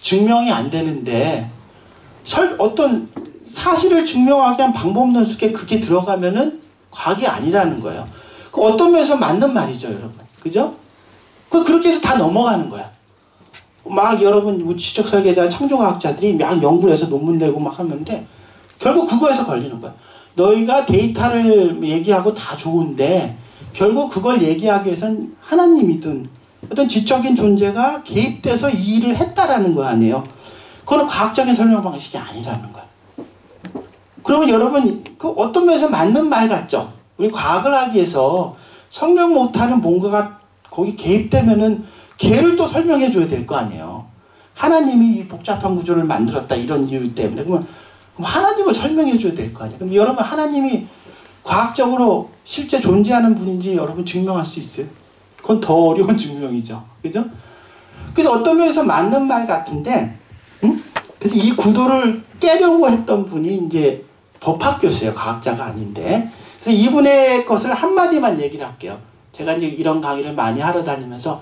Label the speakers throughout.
Speaker 1: 증명이 안 되는데 어떤 사실을 증명하기 위한 방법 논술에 그게 들어가면은 과학이 아니라는 거예요. 그 어떤 면에서 맞는 말이죠, 여러분. 그죠? 그렇게 해서 다 넘어가는 거야. 막 여러분 지적 설계자, 창조과학자들이 막 연구를 해서 논문 내고 막 하는데 결국 그거에서 걸리는 거야. 너희가 데이터를 얘기하고 다 좋은데 결국 그걸 얘기하기 위해선 하나님이든 어떤 지적인 존재가 개입돼서 이 일을 했다라는 거 아니에요. 그거는 과학적인 설명 방식이 아니라는 거야. 그러면 여러분 그 어떤 면에서 맞는 말 같죠? 우리 과학을 하기 위해서 설명 못하는 뭔가가 거기 개입되면은 걔를 또 설명해 줘야 될 거 아니에요. 하나님이 이 복잡한 구조를 만들었다 이런 이유 때문에 그럼 하나님을 설명해 줘야 될 거 아니에요. 그럼 여러분 하나님이 과학적으로 실제 존재하는 분인지 여러분 증명할 수 있어요? 그건 더 어려운 증명이죠. 그죠? 그래서 어떤 면에서 맞는 말 같은데 그래서 이 구도를 깨려고 했던 분이 이제 법학 교수예요. 과학자가 아닌데. 그래서 이분의 것을 한마디만 얘기를 할게요. 제가 이제 이런 강의를 많이 하러 다니면서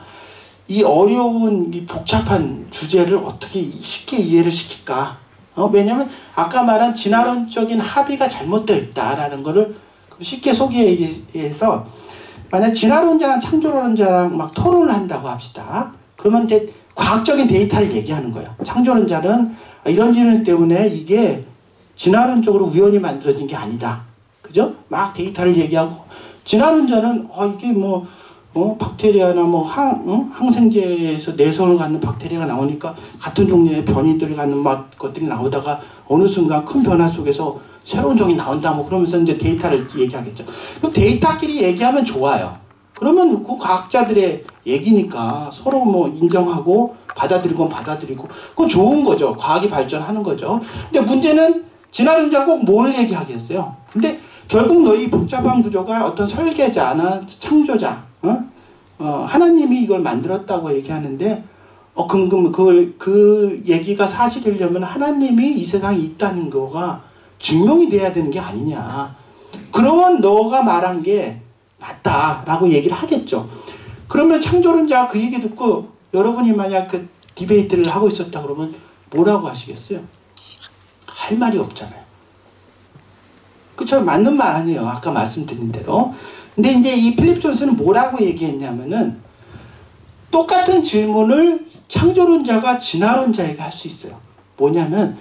Speaker 1: 이 어려운 이 복잡한 주제를 어떻게 쉽게 이해를 시킬까? 왜냐하면 아까 말한 진화론적인 합의가 잘못되어 있다라는 거를 쉽게 소개해서 만약 진화론자랑 창조론자랑 막 토론을 한다고 합시다. 그러면 이제 과학적인 데이터를 얘기하는 거예요. 창조론자는 이런 이유 때문에 이게 진화론적으로 우연히 만들어진 게 아니다. 그죠? 막 데이터를 얘기하고 진화론자는 이게 박테리아나 항생제에서 내성을 갖는 박테리아가 나오니까 같은 종류의 변이들을 갖는 것들이 나오다가 어느 순간 큰 변화 속에서 새로운 종이 나온다 그러면서 이제 데이터를 얘기하겠죠. 그럼 데이터끼리 얘기하면 좋아요. 그러면 그 과학자들의 얘기니까 서로 인정하고 받아들이고 그건 좋은 거죠. 과학이 발전하는 거죠. 근데 문제는 진화론자가 꼭 뭘 얘기하겠어요. 근데 결국 너희 복잡한 구조가 어떤 설계자나 창조자, 하나님이 이걸 만들었다고 얘기하는데, 그럼 그 얘기가 사실이려면 하나님이 이 세상에 있다는 거가 증명이 돼야 되는 게 아니냐. 그러면 너가 말한 게 맞다라고 얘기를 하겠죠. 그러면 창조론자가 그 얘기 듣고 여러분이 만약 그 디베이트를 하고 있었다 그러면 뭐라고 하시겠어요? 할 말이 없잖아요. 그쵸? 맞는 말 아니에요. 아까 말씀드린 대로. 근데 이제 이 필립 존스는 뭐라고 얘기했냐면은 똑같은 질문을 창조론자가 진화론자에게 할 수 있어요. 뭐냐면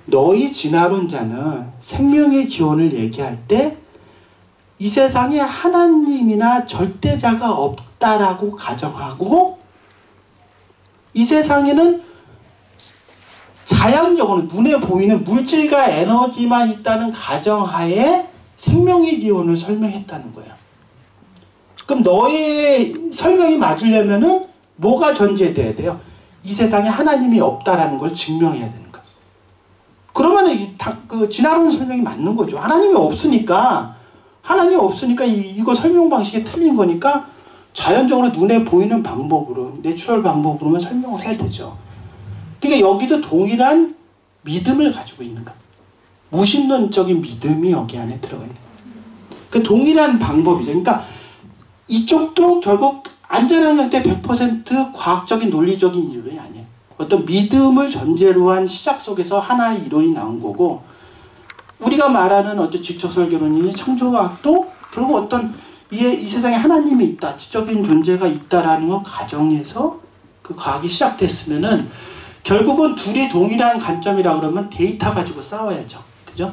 Speaker 1: 너희 진화론자는 생명의 기원을 얘기할 때 이 세상에 하나님이나 절대자가 없다라고 가정하고 이 세상에는 자연적으로 눈에 보이는 물질과 에너지만 있다는 가정하에 생명의 기원을 설명했다는 거예요. 그럼 너의 설명이 맞으려면은 뭐가 전제돼야 돼요? 이 세상에 하나님이 없다라는 걸 증명해야 되는 거예요. 그러면은 그 진화론 설명이 맞는 거죠. 하나님이 없으니까 이거 설명 방식이 틀린 거니까 자연적으로 눈에 보이는 방법으로 내추럴 방법으로만 설명을 해야 되죠. 그러니까 여기도 동일한 믿음을 가지고 있는 거예요. 무신론적인 믿음이 여기 안에 들어가 있는 거예요. 그 동일한 방법이죠. 그러니까 이쪽도 결국 안전학력 때 100% 과학적인 논리적인 이론이 아니에요. 어떤 믿음을 전제로 한 시작 속에서 하나의 이론이 나온 거고 우리가 말하는 어떤 지적설계론이니 창조과학도 결국 어떤 이 세상에 하나님이 있다, 지적인 존재가 있다라는 걸 가정해서 그 과학이 시작됐으면은 결국은 둘이 동일한 관점이라 그러면 데이터 가지고 싸워야죠. 그죠?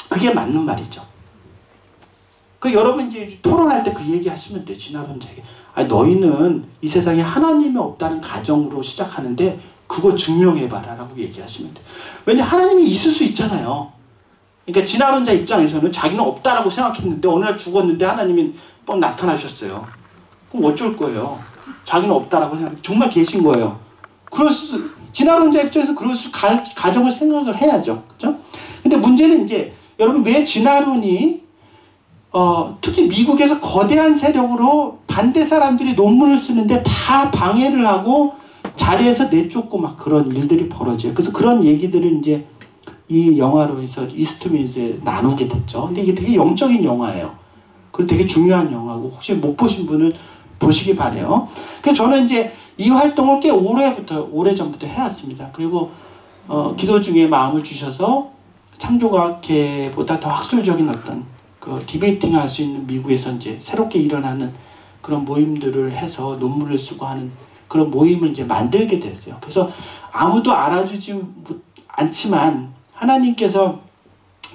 Speaker 1: 그게 맞는 말이죠. 여러분 이제 토론할 때 그 얘기 하시면 돼요. 진화론자에게. 너희는 이 세상에 하나님이 없다는 가정으로 시작하는데 그거 증명해봐라 라고 얘기하시면 돼요. 왜냐 하나님이 있을 수 있잖아요. 그러니까 진화론자 입장에서는 자기는 없다라고 생각했는데 어느 날 죽었는데 하나님이 뻔 나타나셨어요. 그럼 어쩔 거예요. 자기는 없다라고 생각했는데 정말 계신 거예요. 진화론자 입장에서 가정을 생각을 해야죠. 그죠? 근데 문제는 이제 여러분 왜 진화론이 특히 미국에서 거대한 세력으로 반대 사람들이 논문을 쓰는데 다 방해를 하고 자리에서 내쫓고 막 그런 일들이 벌어져요. 그래서 그런 얘기들을 이제 이 영화로 해서 이스트민스에 나누게 됐죠. 근데 이게 되게 영적인 영화예요. 그리고 되게 중요한 영화고 혹시 못 보신 분은 보시기 바래요. 그래서 저는 이제 이 활동을 꽤 오래전부터 해왔습니다. 그리고 기도 중에 마음을 주셔서 창조과학계보다 더 학술적인 어떤 그 디베이팅 할 수 있는 미국에서 이제 새롭게 일어나는 그런 모임들을 해서 논문을 쓰고 하는 그런 모임을 이제 만들게 됐어요. 그래서 아무도 알아주지 않지만 하나님께서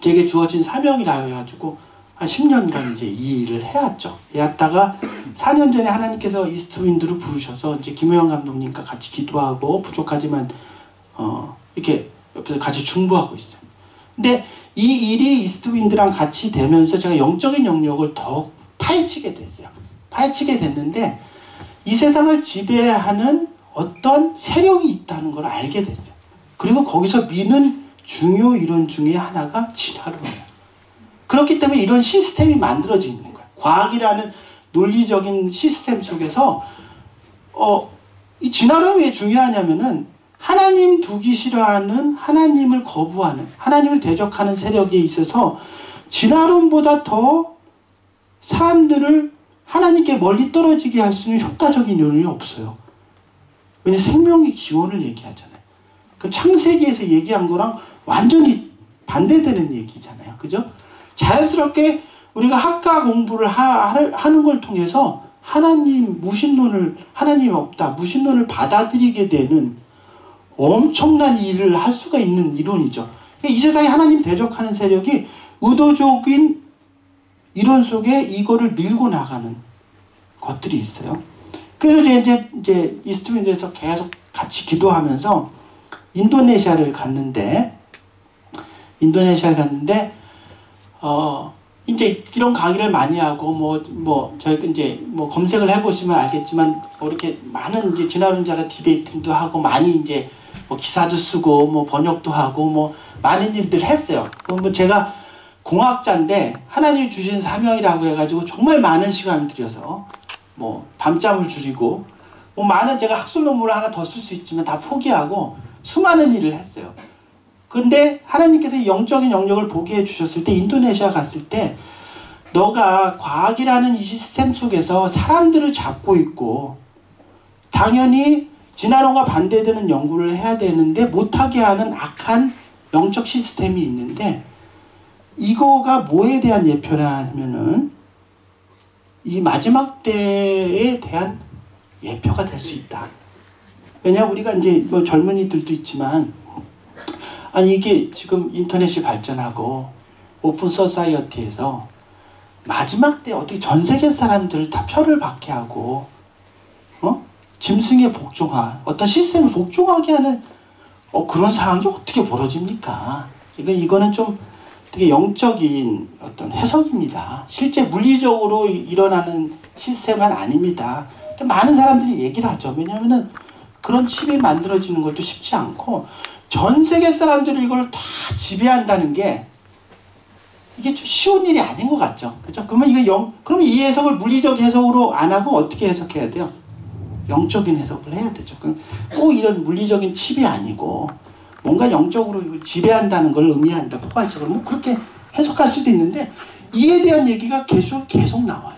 Speaker 1: 제게 주어진 사명이라 해가지고 한 10년간 이제 이 일을 해왔죠. 해왔다가 4년 전에 하나님께서 이스트윈드로 부르셔서 이제 김호영 감독님과 같이 기도하고 부족하지만 이렇게 옆에서 같이 중보하고 있어요. 근데 이 일이 이스트윈드랑 같이 되면서 제가 영적인 영역을 더 파헤치게 됐어요. 파헤치게 됐는데 이 세상을 지배하는 어떤 세력이 있다는 걸 알게 됐어요. 그리고 거기서 미는 중요 이론 중에 하나가 진화론이에요. 그렇기 때문에 이런 시스템이 만들어져 있는 거예요. 과학이라는 논리적인 시스템 속에서 이 진화론이 왜 중요하냐면은 하나님 두기 싫어하는, 하나님을 거부하는, 하나님을 대적하는 세력에 있어서 진화론보다 더 사람들을 하나님께 멀리 떨어지게 할 수 있는 효과적인 이론이 없어요. 왜냐하면 생명의 기원을 얘기하잖아요. 그 창세기에서 얘기한 거랑 완전히 반대되는 얘기잖아요. 그죠? 자연스럽게 우리가 학과 공부를 하는 걸 통해서 무신론을, 하나님이 없다, 무신론을 받아들이게 되는 엄청난 일을 할 수가 있는 이론이죠. 이 세상에 하나님 대적하는 세력이 의도적인 이론 속에 이거를 밀고 나가는 것들이 있어요. 그래서 이제 이스트윈드에서 계속 같이 기도하면서 인도네시아를 갔는데 이제 이런 강의를 많이 하고 저희 이제 검색을 해보시면 알겠지만 이렇게 많은 이제 진화론자라 디베이팅도 하고 많이 이제 기사도 쓰고 번역도 하고 많은 일들을 했어요. 제가 공학자인데 하나님이 주신 사명이라고 해가지고 정말 많은 시간을 들여서 밤잠을 줄이고 많은 제가 학술 논문을 하나 더 쓸 수 있지만 다 포기하고 수많은 일을 했어요. 근데 하나님께서 영적인 영역을 보게 해주셨을 때 인도네시아 갔을 때 너가 과학이라는 이 시스템 속에서 사람들을 잡고 있고 당연히 진화론과 반대되는 연구를 해야 되는데 못하게 하는 악한 영적 시스템이 있는데 이거가 뭐에 대한 예표라 하면은 이 마지막 때에 대한 예표가 될 수 있다. 왜냐하면 우리가 이제 젊은이들도 있지만 아니 이게 지금 인터넷이 발전하고 오픈 소사이어티에서 마지막 때 어떻게 전 세계 사람들 다 표를 받게 하고 짐승에 복종한 어떤 시스템을 복종하게 하는 그런 상황이 어떻게 벌어집니까? 이거는 좀 되게 영적인 어떤 해석입니다. 실제 물리적으로 일어나는 시스템은 아닙니다. 많은 사람들이 얘기를 하죠. 왜냐하면은 그런 칩이 만들어지는 것도 쉽지 않고 전 세계 사람들이 이걸 다 지배한다는 게 이게 좀 쉬운 일이 아닌 것 같죠. 그죠? 그러면 그러면 이 해석을 물리적 해석으로 안 하고 어떻게 해석해야 돼요? 영적인 해석을 해야 되죠. 꼭 이런 물리적인 칩이 아니고 뭔가 영적으로 지배한다는 걸 의미한다. 포괄적으로 그렇게 해석할 수도 있는데 이에 대한 얘기가 계속 나와요.